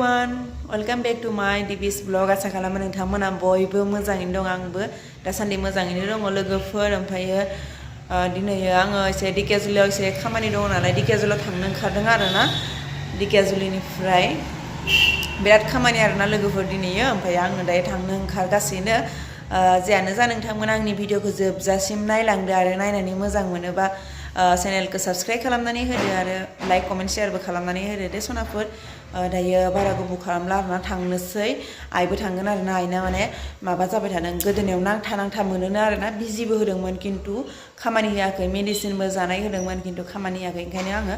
everyone, welcome back to my DB's vlog. आसा खालामो नोंथांमोना बयबो मोजाङैनो दं आंबो दासान्दि मोजाङैनो दङ लोगोफोर ओमफ्रायो दिनै आङो एसे दिकेजुलियाव एसे खामानि दङ नालाय दिकेजुलियाव थांनो ओंखारदों आरोना दिकेजुलिनिफ्राय बिराद खामानि आरोना लोगोफोर दिनैयो ओमफ्राय आङो दायो थांनो ओंखारगासिनो जियानो जा नोंथांमोना आंनि भिडिअखौ जोबजासिम नायलांदो आरो नायनानै मोजां मोनोबा चेनेलखौ साबस्क्राइब खालामनानै होदो आरो लाइक कमेन्ट शेयारबो खालामनानै होदो दे सनाफोर दायो बारा गोबाव खालामला आरोना थांनोसै आइबो थांगोन आरोना आइना माने माबा जाबाय थादों गोदोनायाव नांथा मोनोनो आरोना बिजिबो होदोंमोन खिन्थु खामानि होआखै मेडिसिनबो जानाय होदोंमोन खिन्थु खामानि होआखै ओंखायनो आङो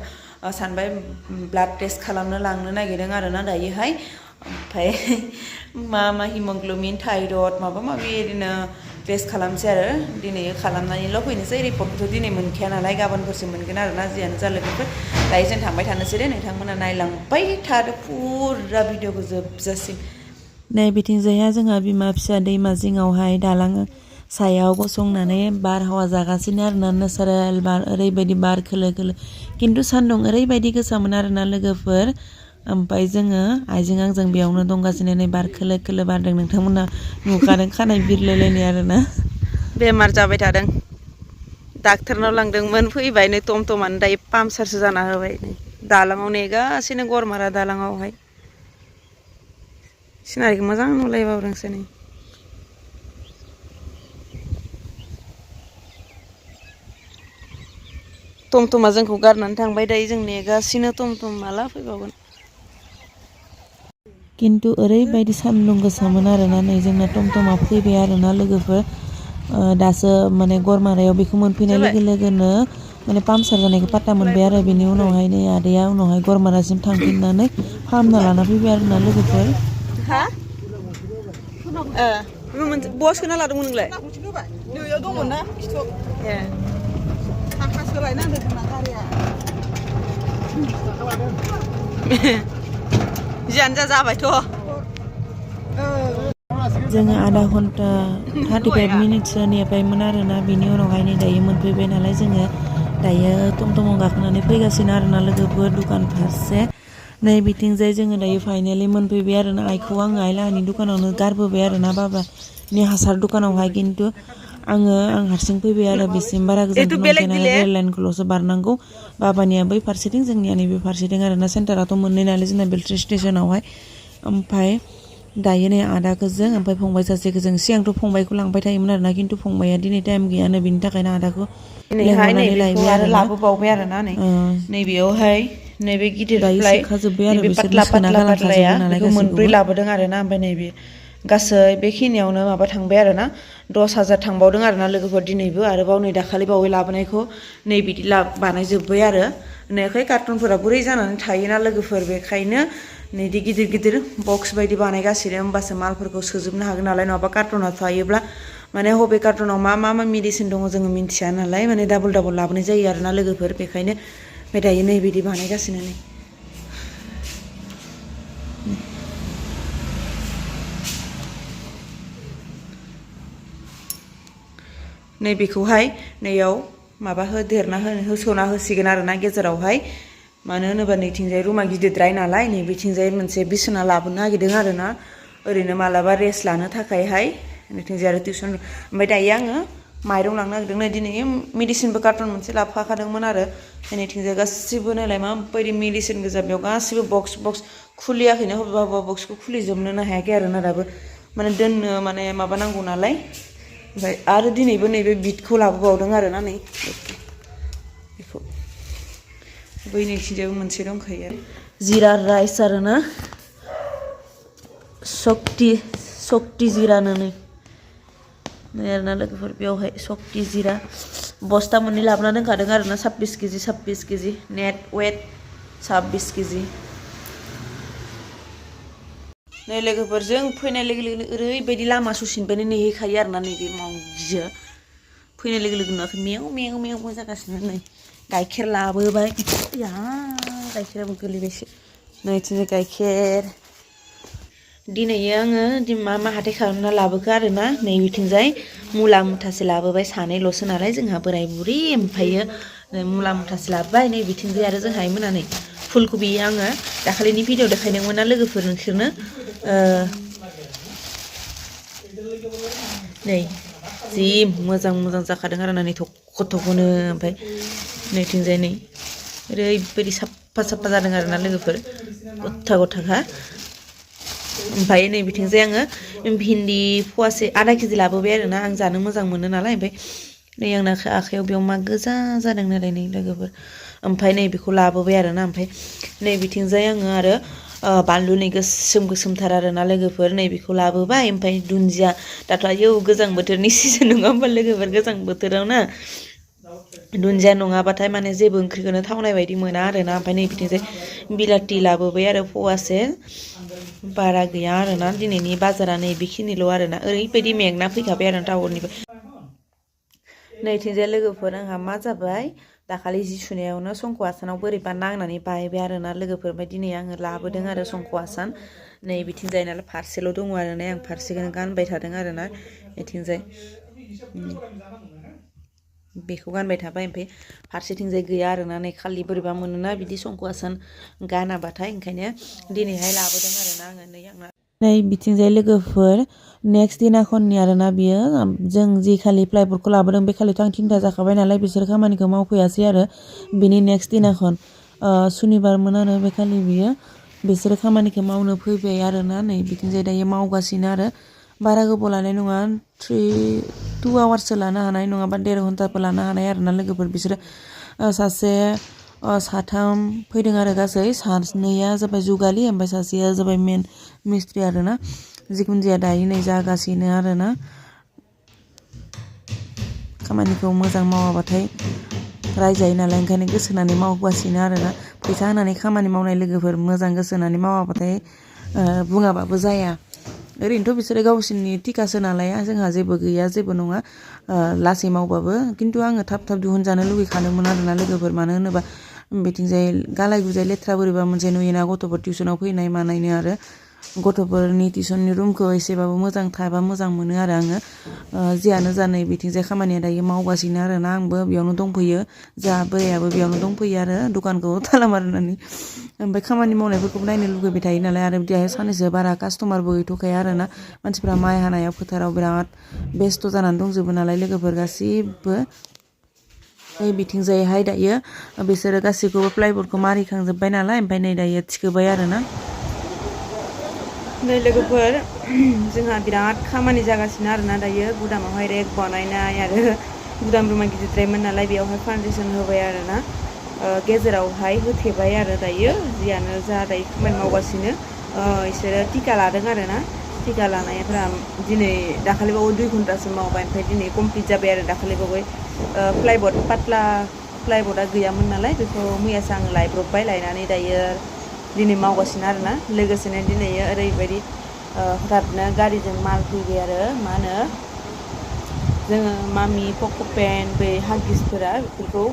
सानबाय ब्लाड टेस्ट खालामनो लांनो नागिरदों आरोना दायोहाय ओमफ्राय मा हिमोग्ल'बिन थाइरड माबा माबि ओरैनो टेस्ट खालामसै आरो दिनै खालामनानैल' फैनोसै रिपर्टखौथ' दिनै मोनखाया नालाय गाबोनफोरसो मोनगोन आरोना जियानो जा लोगोफोर दायो जों थांबाय थानोसै दे नोंथांमोना नायलांबाय थादो फुरा भिडिअखौ जोबजासिम नै बिथिंजायहा जोंहा बिमा फिसा दैमा जिङावहाय दालां सायाव गसंनानै बारहावा जागासिनो आरोना नेचारेल बार ओरैबायदि बार खोलो खोलो खिन्थु सान्दुं ओरैबायदि गोसामोन आरोना लोगोफोर ओमफ्राय जोङो आइजों आंजों बेयावनो दंगासिनो नै बार खोलो खोलो बारदों नोंथांमोना नुखादों खानाय बिरलायलायनाय आरोना बेमार जाबाय थादों डाक्टारनाव लांदोंमोन फैबाय नै टमटमानो दायो पामचारसो जाना होबाय दालाङाव नेगासिनो गरमारा दालाङावहाय सिनारिखौ मोजां नुलायबावदोंसो नै टमटमा जोंखौ गारनानै थांबाय दायो जों नेगासिनो टमटम माला फैबावगोन खिन्थु ओरैबायदि सान्दुं गोसामोन आरोना नै जोंना टमटमा फैबाय आरोना लोगोफोर दासो माने गरमारायाव बेखौ मोनफैनाय लोगो लोगोनो माने पामचार जानायखौ पात्ता मोनबाय आरो बेनि उनावहाय नै आदैया उनावहाय गरमारासिम थांफिननानै फाहामना लाना फैबाय आरोना लोगोफोर बहा सोना लादोंमोन नोंलाय नैयाव दंमोन ना खिथु ए थाखा सोलायनांदों जोंना गारिया जियानो जा जाबायथ' जोङो आधा घन्टा 35 मिनिटसो नेबायमोन आरोना बिनि उनावहाय नै दायो मोनफैबाय नालाय जोङो दायो टमटमाव गाखोनानै फैगासिनो आरोना लोगोफोर दुखान फारसे नै बिथिंजाय जोङो दायो फाइनालि मोनफैबाय आरोना आइखौ आङो आइलाहानि दुखानावनो गारबोबाय आरोना बाबानि हासार दुखानावहाय खिन्थु आं हारसिं फैबाय आरो बिसिम बारा गोजानथ' नंखाया नालाय रेल लाइनखौल'सो बारनांगौ बाबानिया बै फारसेथिं जोंनिया नैबे फारसेथिं आरोना सेन्टाराथ' मोननै नालाय जोंना बेलट्रि स्टेसनावहाय ओमफ्राय दायो नै आदाखौ जों ओमफ्राय फंबाय सासेखौ जों सिगांथ' फंबायखौ लांबाय थायोमोन आरोना खिन्थु फंबाया दिनै टाइम गैयानो बिनि थाखायनो आदाखौ लेंहरनानै लायबाय आरो लाबोबावबाय आरोना नैबेयावहाय नैबे गिदिर सोखाजोब्बाय आरो बिसोर पातला पातलाया बेखौ मोनब्रै लाबोदों आरोना ओमफ्राय नैबे गासै बेखिनियावनो माबा थांबाय आरोना 10,000 थांबावदों आरोना लोगोफोर दिनैबो आरोबाव नै दाखालि बावै लाबोनायखौ नै बिदि बानायजोब्बाय आरो नैखाय कार्टुनफोरा गुरै जानानै थायोना लोगोफोर बेखायनो नैदि गिदिर गिदिर बक्स बायदि बानायगासिनो होमबासो मालफोरखौ सोजोबनो हागोन नालाय नङाबा कार्टुनाव थायोब्ला माने बबे कार्टुनाव मा मेडिसिन दङ जोङो मिन्थिया नालाय माने डाबल लाबोनाय जायो आरोना लोगोफोर बेखायनो ओमफ्राय दायो नै बिदि बानायगासिनो नै नैबेखौहाय नैयाव माबा होसोना होसिगोन आरोना गेजेरावहाय मानो होनोबा नैथिंजाय रुमा गिदिरद्राय नालाय नैबेथिंजाय मोनसे बिसना लाबोनो नागिरदों आरोना ओरैनो मालाबा रेस्ट लानो थाखायहाय नैथिंजाय आरो टिउसन ओमफ्राय दायो आङो माइरं लांनो नागिरदों नै दिनै मेडिसिनबो कार्टन मोनसे लाबोफाखादोंमोन आरो नैथिंजाय गासिबो नायलाय माबायदि मेडिसिन गोजा बेयाव गासिबो बक्स खुलियाखैनो बबेबा बक्सखौ खुलिजोबनोनो हायाखै आरोना दाबो माने दोननो माने माबा नांगौ नालाय ओमफ्राय आरो दिनैबो नैबे बिटखौ लाबोबावदों आरोना नै बेखौ बै नैथिंजायबो मोनसे दंखायो जिरा राइस आरोना सक्ति जिरानो नै आरोना लोगोफोर बेयावहाय सक्ति जिरा बस्ता मोननै लाबोना दोनखादों आरोना 26 केजि नेट वेट 26 केजि नै लोगोफोरजों फैनाय लोगो लोगोनो ओरैबायदि लामा ससेनिफ्रायनो नेहैखायो आरोना नैबे मावजिया फैनाय लोगो लोगो नुवाखै मेव जागासिनो नै गाइखेर लाबोबाय गाइखेराबो गोलैबायसो नैथिंजाय गाइखेर दिनै आङो मा हाथाय खालामना लाबोखो आरोना नै बिथिंजाय मुला मुथासे लाबोबाय सानैल'सो नालाय जोंहा बोराय बुरि ओमफ्रायो मुला मुथासे लाबोबाय नै बिथिंजाय आरो जोंहा मोना नै फुलकबि आङो दाखालिनि भिडिअ देखायदोंमोन ना लोगोफोर नोंसोरनो नै जि मोजां जाखादों आरो ना नै थख' थख'नो ओमफ्राय नैथिंजाय नै ओरैबायदि साफा जादों आरो ना लोगोफोर गथाखा ओमफ्राय नै बिथिंजाय आङो भिन्दि फवासे आधा केजि लाबोबाय आरो ना आं जानो मोजां मोनो नालाय ओमफ्राय नै आंना आखायाव बेयाव मा गोजा जादों नालाय नै लोगोफोर ओमफ्राय नै बेखौ लाबोबाय आरो ना ओमफ्राय नै बिथिंजाय आङो आरो बानलु नै गोसोमथार आरो ना लोगोफोर नै बेखौ लाबोबाय ओमफ्राय दुन्दिया दाथ' आयौ गोजां बोथोरनि सिजन नङा होमबा लोगोफोर गोजां बोथोराव ना दुन्दिया नङाबाथाय माने जेबो ओंख्रिखौनो थावनाय बायदि मोना आरो ना ओमफ्राय नै बिथिंजाय बिलाथि लाबोबाय आरो फवासे बारा गैया आरो ना दिनैनि बाजारा नै बेखिनिल' आरो ना ओरैबायदि मेंना फैखाबाय आरो टाउननिफ्राय नैथिंजाय लोगोफोर आंहा मा जाबाय दाखालि जि सुनायावनो संख' आसानाव बोरैबा नांनानै बायबाय आरो ना लोगोफोर ओमफ्राय दिनै आङो लाबोदों आरो संख' आसान नै बिथिंजाय नालाय फारसेल' दङ आरो ना आं फारसेखौनो गानबाय थादों आरो ना बिथिंजाय बेखौ गानबाय थाबाय ओमफ्राय फारसेथिंजाय गैया आरो ना नै खालि बोरैबा मोनोना बिदि संख' आसान गानाबाथाय ओंखायनो दिनैहाय लाबोदों आरो ना आङो नै आंना नै बिथिंजाय लोगोफोर नेक्स्ट दिनाखननि आरो ना बियो जों जि खालि प्लाइबर्डखौ लाबोदों बे खालिथ' आं 3ता जाखाबाय नालाय बिसोर खामानिखौ मावफैयासै आरो बिनि नेक्स्ट दिनाखन सुनिबारमोन आरो बे खालि बियो बिसोरो खामानिखौ मावनो फैबाय आरो ना नै बिथिंजाय दायो मावगासिनो आरो बारा गोबाव लानाय नङा 2 आवार्ससो लानो हानाय नङाबा 1.5 घन्टाबो लानो हानाय आरो ना लोगोफोर बिसोरो साथाम फैदों आरो गासै सानैया जाबाय जुगालि ओमफ्राय सासेया जाबाय मेन मिस्ट्रि आरो ना जिखुनु जाया दायो नै जागासिनो आरो ना खामानिखौ मोजां मावाबाथाय रायजायो नालाय ओंखायनो गोसो होनानै मावगासिनो आरो ना फैसा होनानै खामानि मावनाय लोगोफोर मोजां गोसो होनानै मावाबाथाय बुङाबाबो जाया ओरैनोथ' बिसोरो गावसोरनि टिकासो नालाय जोंहा जेबो गैया जेबो नङा लासै मावबाबो खिन्थु आङो थाब दिहुनजानो लुगैखादोंमोन आरो ना लोगोफोर मानो होनोबा बिथिंजाय गालाय गुजाय लेथ्रा बोरैबा मोनसे नुयोना गथ'फोर टिउसनाव फैनाय मानायनो आरो गथ'फोरनि टिउसननि रुमखौ एसेबाबो मोजां थाबा मोजां मोनो आरो आङो जियानो जा नै बिथिंजाय खामानिया दायो मावगासिनो आरो ना आंबो बेयावनो दंफैयो जोंहा बोरायाबो बेयावनो दंफैयो आरो दखानखौ ताला मारिनानै ओमफ्राय खामानि मावनायफोरखौबो नायनो लुगैबाय थायो नालाय आरो बेहाय साननैसो बारा कास्टमारबो गैथ'खाया आरो ना मानसिफ्रा माइ हानायाव फोथाराव बिराद बेस्थ' जानानै दंजोबो नालाय लोगोफोर गासिबो नै बिथिंजायहाय दायो बिसोरो गासैखौबो प्लाइबर्डखौ मारिखांजोब्बाय नालाय ओमफ्राय नै दायो थिखोबाय आरो ना नै लोगोफोर जोंहा बिराद खामानि जागासिनो आरो ना दायो गुदामावहाय रेक बानायनाय आरो गुदाम रुमा गिदिरद्रायमोन नालाय बेयावहाय फाउन्डेसन होबाय आरो ना गेजेरावहाय होथेबाय आरो दायो जियानो जा दायो खामानि मावगासिनो बिसोरो टिका लादों आरो ना टिका लानायफ्रा दिनै दाखालिबावै 2 घन्टासो मावबाय ओमफ्राय दिनै कमप्लिट जाबाय आरो दाखालिबावै प्लाइबर्ड पातला प्लाइबर्डआ गैयामोन नालाय बेखौ मैयासो आङो लायब्रबबाय लायनानै दायो दिनै मावगासिनो आरो ना लोगोसेनो दिनै ओरैबायदि हठाथनो गारिजों माल फैबाय आरो मा होनो जोङो मामि पक'पेन बै हागिसफोरा बेफोरखौ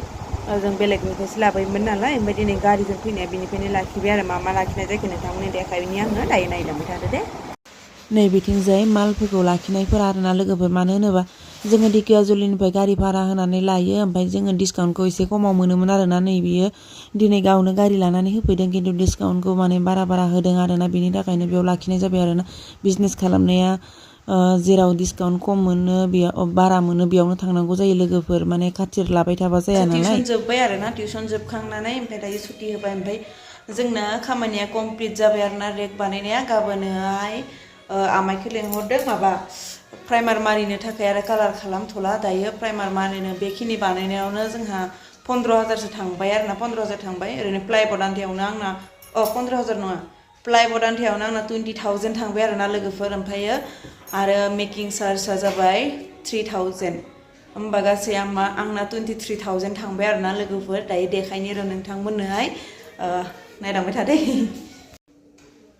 जों बेलेगनिफ्रायसो लाबोयोमोन नालाय ओमफ्राय दिनै गारिजों फैनाया बेनिफ्रायनो लाखिबाय आरो मा लाखिनाय जायखौ नोंथांमोननि देखायनि आङो दायो नायलांबाय थादो दे नै बिथिंजाय मालफोरखौ लाखिनायफोरा आरो ना लोगोफोर मानो होनोबा जोङो दिकियाजुलिनिफ्राय गारि भारा होनानै लायो ओमफ्राय जोङो डिसकाउन्टखौ एसे खमाव मोनोमोन आरो ना नै बियो दिनै गावनो गारि लानानै होफैदों खिन्थु डिसकाउन्टखौ माने बारा होदों आरो ना बेनि थाखायनो बेयाव लाखिनाय जाबाय आरो ना बिजनेस खालामनाया जेराव डिसकाउन्ट खम मोनो बेयाव बारा मोनो बेयावनो थांनांगौ जायो लोगोफोर माने खाथिर लाबाय थाबा जाया नालाय टिउसन जोब्बाय आरो ना टिउसन जोबखांनानै ओमफ्राय दायो सुटि होबाय ओमफ्राय जोंना खामानिया कमप्लिट जाबाय आरो ना रेक बानायनाया गाबोनहाय आमाइखौ लेंहरदों माबा प्राइमार मारिनो थाखाय आरो कालार खालामथ'ला दायो प्राइमार मारिनो बेखिनि बानायनायावनो जोंहा 15,000सो थांबाय आरो ना 15,000 थांबाय ओरैनो प्लाइबर्ड आन्थायावनो आंना 15,000 नङा प्लाइबर्ड आन्थायावनो आंना 20,000 थांबाय आरो ना लोगोफोर ओमफ्रायो आरो मेकिं चार्जआ जाबाय 3,000 होमबा गासै आंना 23,000 थांबाय आरो ना लोगोफोर दायो देखायनो र' नोंथांमोननोहाय नायलांबाय थादे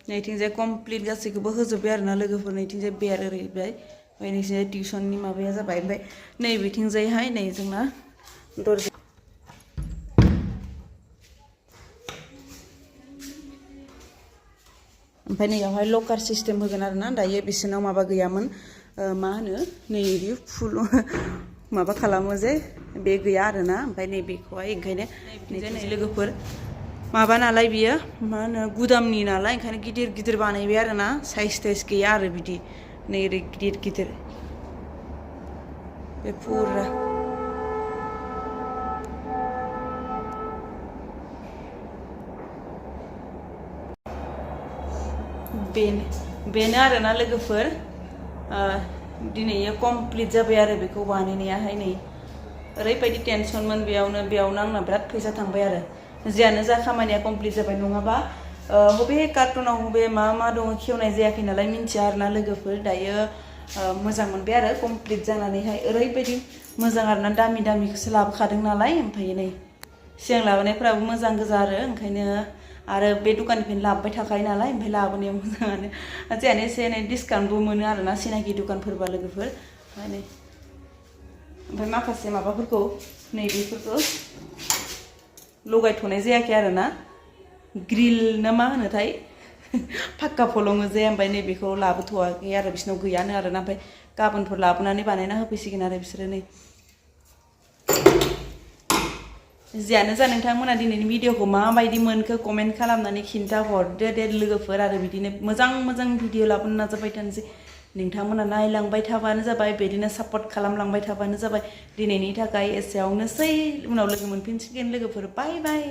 नैथिंजाय कमप्लिट गासैखौबो होजोब्बाय आरो ना लोगोफोर नैथिंजाय बेर ओरैबाय ओमफ्राय नैथिंजाय टिउसननि माबाया जाबाय ओमफ्राय नै बिथिंजायहाय नै जोंना दरजा ओमफ्राय नैयावहाय लकार सिस्टेम होगोन आरो ना दायो बिसोरनाव माबा गैयामोन मा होनो नै बिदि फुल माबा खालामो जे बे गैया आरो ना ओमफ्राय नै बेखौहाय ओंखायनो नै लोगोफोर माबा नालाय बियो मा होनो गुदामनि नालाय ओंखायनो गिदिर गिदिर बानायबाय आरोना साइज टाइज गैया आरो बिदि नै ओरै गिदिर गिदिर बे फुरा बेनो आरोना लोगोफोर दिनै कमप्लिट जाबाय आरो बेखौ बानायनायाहाय नै ओरैबायदि टेनसनमोन बेयावनो आंना बिराद फैसा थांबाय आरो जियानो जा खामानिया कमप्लिट जाबाय नङाबा बबे कार्टुनाव बबे मा दङ खेवनाय जायाखै नालाय मिन्थिया आरोना लोगोफोर दायो मोजां मोनबाय आरो कमप्लिट जानानैहाय ओरैबायदि मोजां आरोना दामिखौसो लाबोखादों नालाय ओमफ्राय नै सिगां लाबोनायफोराबो मोजां गोजा आरो ओंखायनो आरो बे दुकाननिफ्रायनो लाबोबाय थाखायो नालाय ओमफ्राय लाबोनायाव मोजाङानो जोंहानो एसे एनै डिसकाउन्टबो मोनो आरोना सिनाखि दुकानफोरबा लोगोफोर ओमफ्राय माखासे माबाफोरखौ नैबेफोरखौ लगायथ'नाय जायाखै आरोना ग्रिल ना मा होनोथाय फाक्का फलङो जे ओमफ्राय नैबेखौ लाबोथ'वाखै आरो बिसोरनाव गैयानो आरोना ओमफ्राय गाबोनफोर लाबोनानै बानायना होफैसिगोन आरो बिसोरो नै जियानो जा नोंथांमोना दिनैनि भिडिअखौ माबायदि मोनखो कमेन्ट खालामनानै खिन्था हरदो दे लोगोफोर आरो बिदिनो मोजां भिडिअ लाबोनो नाजाबाय थानोसै नोंथांमोना नायलांबाय थाबानो जाबाय बिदिनो सापर्ट खालामलांबाय थाबानो जाबाय दिनैनि थाखाय एसेयावनोसै उनाव लोगो मोनफिनसिगोन लोगोफोर बाय बाय